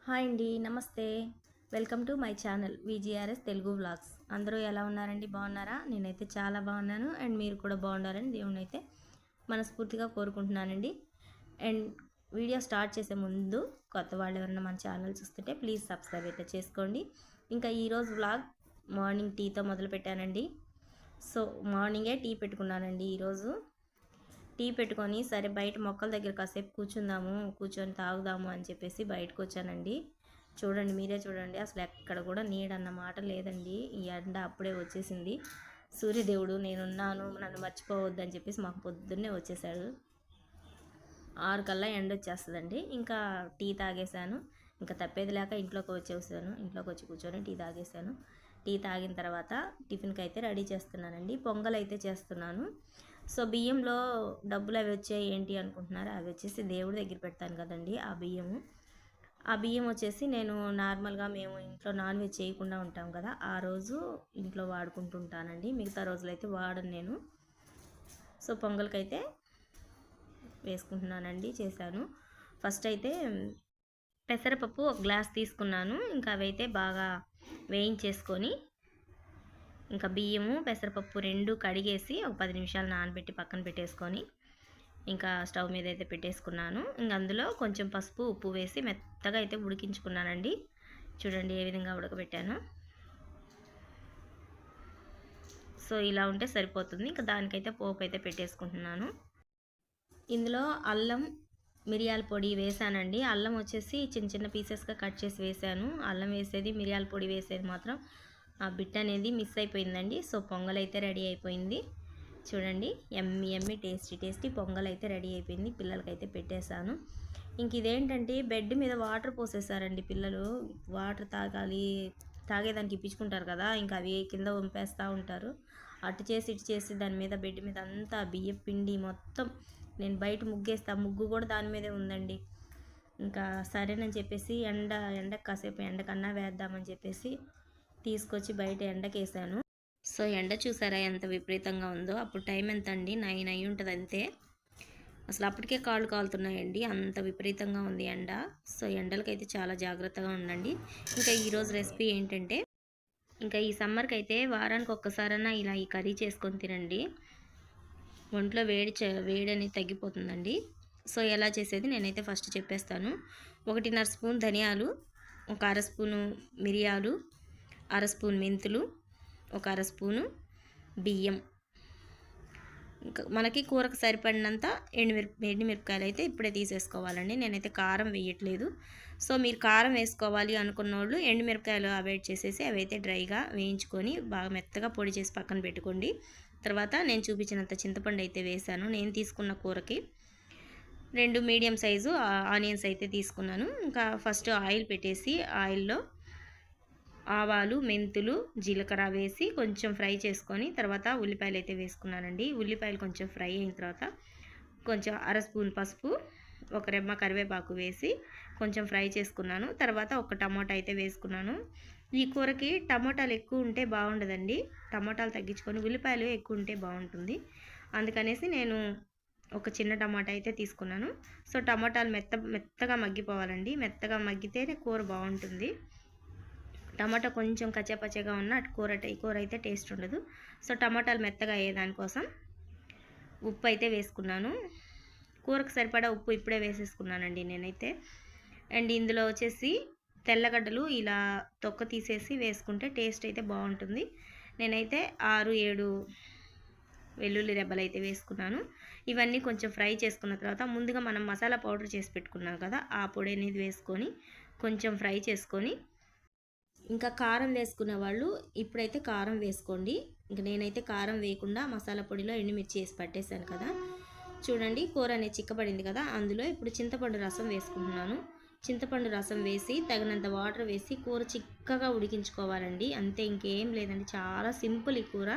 Hi అండి, నమస్తే. Welcome to my channel VGRS Telugu vlogs. అందరూ ఎలా ఉన్నారండి? బాగున్నారా? నేనైతే చాలా బాగున్నాను అండ్ మీరు కూడా బాగుండాలని దేవుని అయితే మనస్ఫూర్తిగా కోరుకుంటున్నానండి. అండ్ వీడియో స్టార్ట్ చేసే ముందు కొత్త వాళ్ళు ఎవరైనా మన ఛానల్ చూస్తుంటే ప్లీజ్ సబ్స్క్రైబ్ అయితే చేసుకోండి. ఇంకా ఈరోజు వ్లాగ్ మార్నింగ్ టీతో మొదలు పెట్టానండి. సో మార్నింగే టీ పెట్టుకున్నానండి. ఈరోజు టీ పెట్టుకొని సరే బయట మొక్కల దగ్గర కాసేపు కూర్చొని తాగుదాము అని చెప్పేసి బయటకు వచ్చానండి. చూడండి, మీరే చూడండి, అసలు ఎక్కడ కూడా నీడన్న మాట లేదండి. ఈ ఎండ అప్పుడే వచ్చేసింది. సూర్యదేవుడు నేనున్నాను, నన్ను మర్చిపోవద్దని చెప్పేసి మాకు పొద్దున్నే వచ్చేసాడు. 6 కల్లా ఎండ వచ్చేస్తుందండి. ఇంకా టీ తాగేశాను. ఇంకా తప్పేది లేక ఇంట్లోకి వచ్చి కూర్చొని టీ తాగేశాను. టీ తాగిన తర్వాత టిఫిన్కి అయితే రెడీ చేస్తున్నానండి. పొంగల్ అయితే చేస్తున్నాను. సో బియ్యంలో డబ్బులు అవి వచ్చాయి ఏంటి అనుకుంటున్నారు, అవి వచ్చేసి దేవుడి దగ్గర పెడతాను కదండి. ఆ బియ్యం వచ్చేసి నేను నార్మల్గా మేము ఇంట్లో నాన్ వెజ్ చేయకుండా ఉంటాం కదా, ఆ రోజు ఇంట్లో వాడుకుంటుంటానండి. మిగతా రోజులు అయితే వాడను నేను. సో పొంగల్కైతే వేసుకుంటున్నానండి. చేశాను. ఫస్ట్ అయితే పెసరపప్పు ఒక గ్లాస్ తీసుకున్నాను. ఇంకా అవైతే బాగా వేయించేసుకొని ఇంకా బియ్యము పెసరపప్పు రెండు కడిగేసి ఒక 10 నిమిషాలు నానబెట్టి పక్కన పెట్టేసుకొని ఇంకా స్టవ్ మీద అయితే పెట్టేసుకున్నాను. ఇంక అందులో కొంచెం పసుపు ఉప్పు వేసి మెత్తగా అయితే ఉడికించుకున్నానండి. చూడండి ఏ విధంగా ఉడకబెట్టాను. సో ఇలా ఉంటే సరిపోతుంది. ఇంకా దానికైతే పోపు అయితే పెట్టేసుకుంటున్నాను. ఇందులో అల్లం మిరియాల పొడి వేసానండి. అల్లం వచ్చేసి చిన్న చిన్న పీసెస్గా కట్ చేసి వేసాను. అల్లం వేసేది మిరియాల పొడి వేసేది మాత్రం ఆ బిట్ అనేది మిస్ అయిపోయిందండి. సో పొంగల్ అయితే రెడీ అయిపోయింది. చూడండి, ఎమ్మి టేస్టీ పొంగల్ అయితే రెడీ అయిపోయింది. పిల్లలకైతే పెట్టేశాను. ఇంక ఇదేంటంటే బెడ్ మీద వాటర్ పోసేసారండి పిల్లలు. వాటర్ తాగేదానికి ఇప్పించుకుంటారు కదా, ఇంకా అవి కింద వంపేస్తూ ఉంటారు. అటు చేసి ఇటు చేసి దాని మీద బెడ్ మీద అంతా బియ్యం పిండి మొత్తం నేను బయట ముగ్గు కూడా దాని మీదే ఉందండి. ఇంకా సరేనని చెప్పేసి ఎండకు కాసేపు ఎండకన్నా వేద్దామని చెప్పేసి తీసుకొచ్చి బయట ఎండకేసాను. సో ఎండ చూసారా ఎంత విపరీతంగా ఉందో. అప్పుడు టైం ఎంత అండి, 9 అయి ఉంటుంది అంతే. అసలు అప్పటికే కాళ్ళు కాలుతున్నాయండి, అంత విపరీతంగా ఉంది ఎండ. సో ఎండలకైతే చాలా జాగ్రత్తగా ఉండండి. ఇంకా ఈరోజు రెసిపీ ఏంటంటే, ఇంకా ఈ సమ్మర్కి అయితే వారానికి ఒక్కసారన్నా ఇలా ఈ కర్రీ చేసుకొని తినండి. ఒంట్లో వేడి అనేది తగ్గిపోతుందండి. సో ఎలా చేసేది నేనైతే ఫస్ట్ చెప్పేస్తాను. 1.5 స్పూన్ ధనియాలు, ఒక 1/2 స్పూను మిరియాలు, 1/2 స్పూన్ మెంతులు, ఒక 1/2 స్పూను బియ్యం, ఇంకా మనకి కూరకు సరిపడినంత ఎండుమిరపకాయలు అయితే ఇప్పుడే తీసేసుకోవాలండి. నేనైతే కారం వేయట్లేదు. సో మీరు కారం వేసుకోవాలి అనుకున్న వాళ్ళు ఎండుమిరపకాయలు అవాయిడ్ చేసేసి అవైతే డ్రైగా వేయించుకొని బాగా మెత్తగా పొడి చేసి పక్కన పెట్టుకోండి. తర్వాత నేను చూపించినంత చింతపండు అయితే వేసాను. నేను తీసుకున్న కూరకి 2 మీడియం సైజు ఆనియన్స్ అయితే తీసుకున్నాను. ఇంకా ఫస్ట్ ఆయిల్ పెట్టేసి ఆయిల్లో ఆవాలు, మెంతులు, జీలకర్ర వేసి కొంచెం ఫ్రై చేసుకొని తర్వాత ఉల్లిపాయలు అయితే వేసుకున్నానండి. ఉల్లిపాయలు కొంచెం ఫ్రై అయిన తర్వాత కొంచెం 1/2 స్పూన్ పసుపు, ఒక రెమ్మ కరివేపాకు వేసి కొంచెం ఫ్రై చేసుకున్నాను. తర్వాత ఒక టమాటా అయితే వేసుకున్నాను. ఈ కూరకి టమాటాలు ఎక్కువ ఉంటే బాగుండదండి, టమాటాలు తగ్గించుకొని ఉల్లిపాయలు ఎక్కువ ఉంటే బాగుంటుంది. అందుకనేసి నేను ఒక చిన్న టమాటా అయితే తీసుకున్నాను. సో టమాటాలు మెత్తగా మగ్గిపోవాలండి. మెత్తగా మగ్గితేనే కూర బాగుంటుంది. టమాటా కొంచెం కచ్చాపచ్చగా ఉన్న కూర అయితే టేస్ట్ ఉండదు. సో టమాటాలు మెత్తగా అయ్యేదానికోసం ఉప్పు అయితే వేసుకున్నాను. కూరకు సరిపడా ఉప్పు ఇప్పుడే వేసేసుకున్నానండి నేనైతే. అండ్ ఇందులో వచ్చేసి తెల్లగడ్డలు ఇలా తొక్క తీసేసి వేసుకుంటే టేస్ట్ అయితే బాగుంటుంది. నేనైతే 6-7 వెల్లుల్లి రెబ్బలు అయితే వేసుకున్నాను. ఇవన్నీ కొంచెం ఫ్రై చేసుకున్న తర్వాత ముందుగా మనం మసాలా పౌడర్ చేసి పెట్టుకున్నాం కదా, ఆ పొడి అనేది వేసుకొని కొంచెం ఫ్రై చేసుకొని ఇంకా కారం వేసుకునే వాళ్ళు ఇప్పుడైతే కారం వేసుకోండి. ఇంక నేనైతే కారం వేయకుండా మసాలా పొడిలో ఎండుమిర్చి వేసి పట్టేశాను కదా. చూడండి కూర అనేది చిక్కబడింది కదా, అందులో ఇప్పుడు చింతపండు రసం వేసుకుంటున్నాను. చింతపండు రసం వేసి తగినంత వాటర్ వేసి కూర చిక్కగా ఉడికించుకోవాలండి. అంతే, ఇంకేం లేదండి. చాలా సింపుల్ ఈ కూర,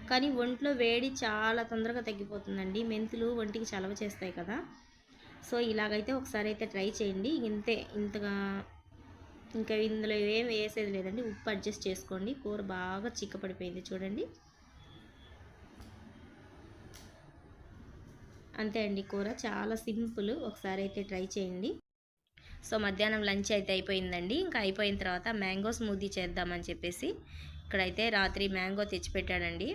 కానీ ఒంట్లో వేడి చాలా తొందరగా తగ్గిపోతుందండి. మెంతులు ఒంటికి చలవ చేస్తాయి కదా. సో ఇలాగైతే ఒకసారి అయితే ట్రై చేయండి. ఇంకా ఇందులో ఏం వేసేది లేదండి. ఉప్పు అడ్జస్ట్ చేసుకోండి. కూర బాగా చిక్కపడిపోయింది చూడండి. అంతే అండి, కూర చాలా సింపుల్. ఒకసారి అయితే ట్రై చేయండి. సో మధ్యాహ్నం లంచ్ అయితే అయిపోయిందండి. ఇంకా అయిపోయిన తర్వాత మ్యాంగో స్మూదీ చేద్దామని చెప్పేసి ఇక్కడైతే రాత్రి మ్యాంగో తెచ్చిపెట్టాడండి.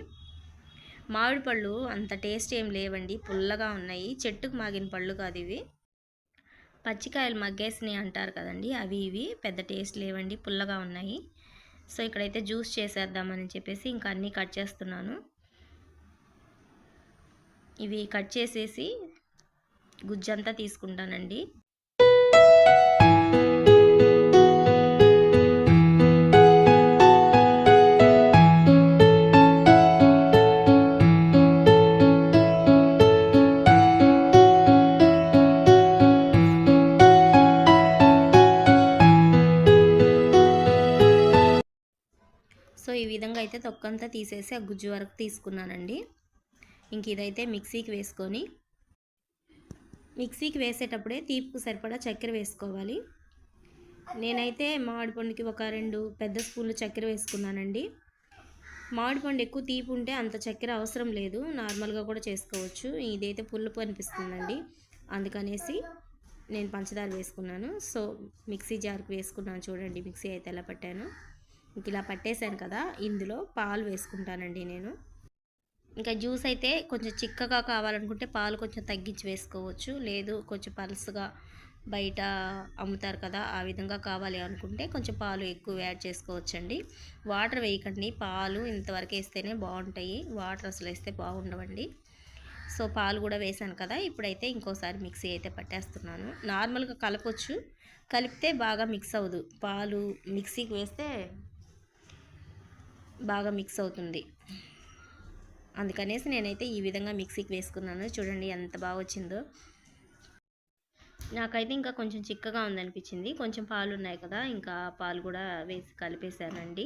మామిడి పళ్ళు అంత టేస్ట్ ఏం లేవండి, పుల్లగా ఉన్నాయి. చెట్టుకు మాగిన పళ్ళు కాదు ఇవి, పచ్చికాయలు మగ్గేసినాయి అంటారు కదండి, అవి ఇవి పెద్ద టేస్ట్ లేవండి, పుల్లగా ఉన్నాయి. సో ఇక్కడైతే జ్యూస్ చేసేద్దామని చెప్పేసి ఇంకా అన్నీ కట్ చేస్తున్నాను. ఇవి కట్ చేసేసి గుజ్జంతా తీసుకుంటానండి. సో ఈ విధంగా అయితే తొక్కంతా తీసేసి ఆ గుజ్జు వరకు తీసుకున్నానండి. ఇంక ఇదైతే మిక్సీకి వేసుకొని, మిక్సీకి వేసేటప్పుడే తీపికి సరిపడా చక్కెర వేసుకోవాలి. నేనైతే మామిడి పండుకి ఒక 2 పెద్ద స్పూన్లు చక్కెర వేసుకున్నానండి. మామిడి పండు ఎక్కువ తీపి ఉంటే అంత చక్కెర అవసరం లేదు, నార్మల్గా కూడా చేసుకోవచ్చు. ఇదైతే పులుపు అనిపిస్తుందండి, అందుకనేసి నేను పంచదార వేసుకున్నాను. సో మిక్సీ జార్కి వేసుకున్నాను. చూడండి మిక్సీ అయితే ఎలా పట్టాను. ఇంక ఇలా పట్టేశాను కదా, ఇందులో పాలు వేసుకుంటానండి నేను. ఇంకా జ్యూస్ అయితే కొంచెం చిక్కగా కావాలనుకుంటే పాలు కొంచెం తగ్గించి వేసుకోవచ్చు, లేదు కొంచెం పలుసుగా బయట అమ్ముతారు కదా ఆ విధంగా కావాలి అనుకుంటే కొంచెం పాలు ఎక్కువ యాడ్ చేసుకోవచ్చండి. వాటర్ వేయకండి, పాలు ఇంతవరకు వేస్తేనే బాగుంటాయి, వాటర్ అసలు వేస్తే బాగుండవండి. సో పాలు కూడా వేసాను కదా, ఇప్పుడైతే ఇంకోసారి మిక్సీ అయితే పట్టేస్తున్నాను. నార్మల్గా కలపొచ్చు, కలిపితే బాగా మిక్స్ అవ్వదు, పాలు మిక్సీకి వేస్తే బాగా మిక్స్ అవుతుంది. అందుకనేసి నేనైతే ఈ విధంగా మిక్సీకి వేసుకున్నాను. చూడండి ఎంత బాగా వచ్చిందో. నాకైతే ఇంకా కొంచెం చిక్కగా ఉందనిపించింది. కొంచెం పాలు ఉన్నాయి కదా, ఇంకా పాలు కూడా వేసి కలిపేశానండి.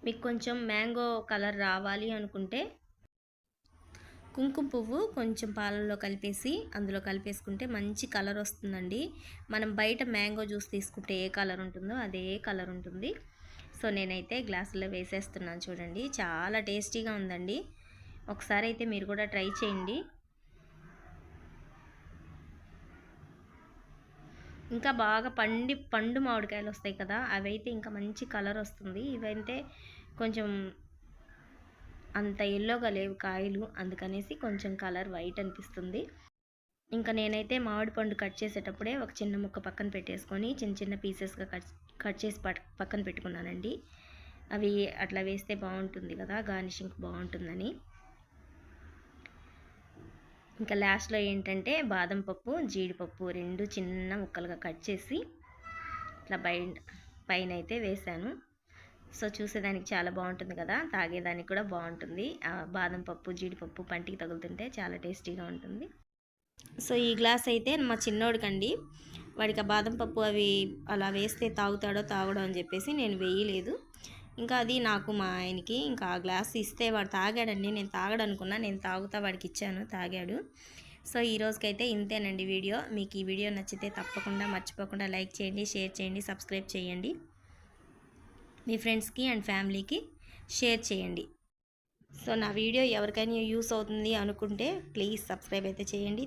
మీకు కొంచెం మ్యాంగో కలర్ రావాలి అనుకుంటే కుంకుమ పువ్వు కొంచెం పాలల్లో కలిపేసి అందులో కలిపేసుకుంటే మంచి కలర్ వస్తుందండి. మనం బయట మ్యాంగో జ్యూస్ తీసుకుంటే ఏ కలర్ ఉంటుందో అదే కలర్ ఉంటుంది. సో నేనైతే గ్లాసులో వేసేస్తున్నాను. చూడండి చాలా టేస్టీగా ఉందండి, ఒకసారి అయితే మీరు కూడా ట్రై చేయండి. ఇంకా బాగా పండు మామిడికాయలు వస్తాయి కదా, అవైతే ఇంకా మంచి కలర్ వస్తుంది. ఇవైతే కొంచెం అంత ఎల్లోగా లేవు కాయలు, అందుకనేసి కొంచెం కలర్ వైట్ అనిపిస్తుంది. ఇంకా నేనైతే మామిడి పండు కట్ చేసేటప్పుడే ఒక చిన్న ముక్క పక్కన పెట్టేసుకొని చిన్న చిన్న పీసెస్గా కట్ చేసి పక్కన పెట్టుకున్నానండి. అవి అట్లా వేస్తే బాగుంటుంది కదా, గార్నిషింగ్ బాగుంటుందని. ఇంకా లాస్ట్లో ఏంటంటే బాదం పప్పు జీడిపప్పు 2 చిన్న ముక్కలుగా కట్ చేసి ఇట్లా పైన అయితే వేసాను. సో చూసేదానికి చాలా బాగుంటుంది కదా, తాగేదానికి కూడా బాగుంటుంది. బాదం పప్పు జీడిపప్పు పంటికి తగులుతుంటే చాలా టేస్టీగా ఉంటుంది. సో ఈ గ్లాస్ అయితే మా చిన్నోడికండి, వాడికి ఆ బాదం పప్పు అవి అలా వేస్తే తాగుతాడో తాగడో అని చెప్పేసి నేను వేయలేదు. ఇంకా అది నాకు మా ఆయనకి ఇంకా ఆ గ్లాస్ ఇస్తే వాడు తాగాడండి. నేను తాగడనుకున్నా, నేను తాగుతా వాడికి ఇచ్చాను, తాగాడు. సో ఈ రోజుకైతే ఇంతేనండి వీడియో. మీకు ఈ వీడియో నచ్చితే తప్పకుండా మర్చిపోకుండా లైక్ చేయండి, షేర్ చేయండి, సబ్స్క్రైబ్ చేయండి. మీ ఫ్రెండ్స్కి అండ్ ఫ్యామిలీకి షేర్ చేయండి. సో నా వీడియో ఎవరికైనా యూస్ అవుతుంది అనుకుంటే ప్లీజ్ సబ్స్క్రైబ్ అయితే చేయండి.